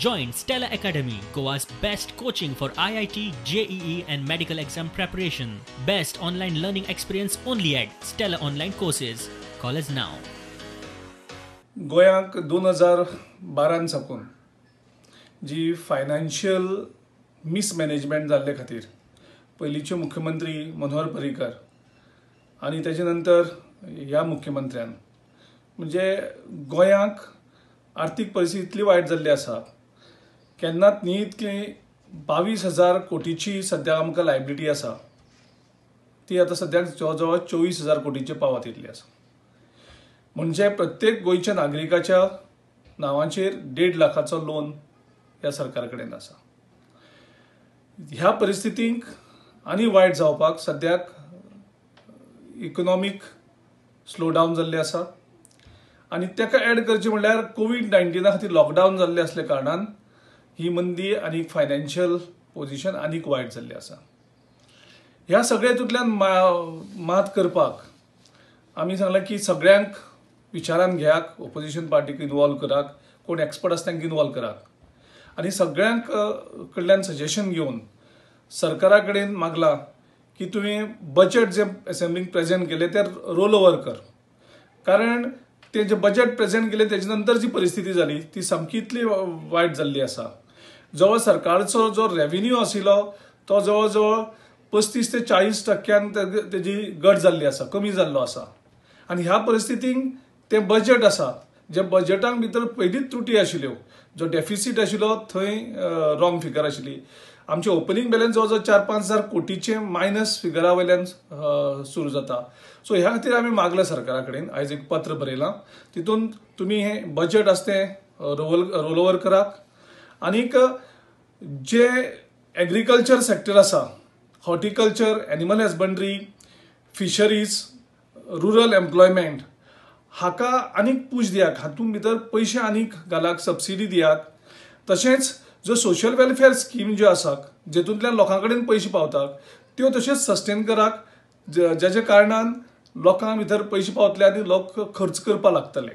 Join Stella Academy, Goa's best coaching for IIT, JEE and medical exam preparation. Best online learning experience only at Stella Online Courses. Call us now. गोंयांक 2012 साकून जी financial mismanagement जाल्ले खातीर पयलींचे मुख्यमंत्री मनोहर पर्रीकर आनी तेजे नंतर ह्या मुख्यमंत्र्यान म्हणजे गोंयांक आर्थीक परिस्थिती इतली वायट जाल्ली आसा केन्नाच न्ही इतली 22,000 कोटीची सद्या आमकां लायबिलिटी आसा ती आतां सद्याक जवळ 24,000 कोटीचे पावत येतली आसा. म्हणजे प्रत्येक गोंयच्या नागरिकाच्या नांवाचेर 1.5 लाखाचो लोन ह्या सरकारा कडेन आसा. ह्या परिस्थितीक आनी वायट जावपाक सद्याक इकॉनॉमिक स्लो डावन जाल्ले आसा आनी तेका ऍड करचें म्हणल्यार कोविड-19 खातीर लॉकडावन जाल्ले असले कारणान ही मंदी आनी फायनान्शियल पोजिशन आनीक वायट जाल्ली आसा. ह्या सगळ्या हितूंतल्यान मात करपाक आमी सांगलां की सगळ्यांक विचारान घेयात, ओपोजिशन पार्टीक इनवॉल्व करात, कोण एक्सपर्ट आसा तांकां इनवॉल्व करात आनी सगळ्यांक कडल्यान सजेशन घेवन सरकारा कडेन मागलां की तुवें बजेट जे असेंब्लीक प्रेजेंट केले ते रोल ओवर कर. कारण ते जे बजेट प्रेजेंट केले तेजे नंतर जी परिस्थिती जाली ती सामकी इतली वायट जाल्ली आसा. जवळ सरकारचो जो रेव्हेन्यू आशिल्लो तो जवळ जवळ 35 ते 40% तेजी घट जाल्ली आसा, कमी जाल्लो आसा. आनी ह्या परिस्थितीक ते बजेट आसा जे बजेटाक भितर पयलींच त्रुटी आशिल्ल्यो, जो डेफिसीट आशिल्लो थंय रॉंग फिगर आशिल्ली. आमचे ओपनिंग बॅलन्स जवळ जवळ 4-5 फिगराचे मायनस फिगरा वयल्यान सुरू जाता. सो ह्या खातीर आमी मागलां सरकारा कडेन, आयज एक पत्र बरयलां, तितून तुमी हे बजेट आसा ते रोल ओवर करात आनीक जे एग्रीकल्चर सेक्टर आसा, horticulture, animal husbandry, fisheries, rural employment हाका आनीक पूश दियात, हातूंत भितर पयशे आनीक घालाक, सबसिडी दियात. तशेंच जो सोशल वेलफेअर स्कीम ज्यो आसा जेतूंतल्यान लोकां कडेन पयशे पावतात त्यो तशेंच सस्टेन करात, जेजे कारणान लोकां भितर पयशे पावतले आनी लोक खर्च करपाक लागतले.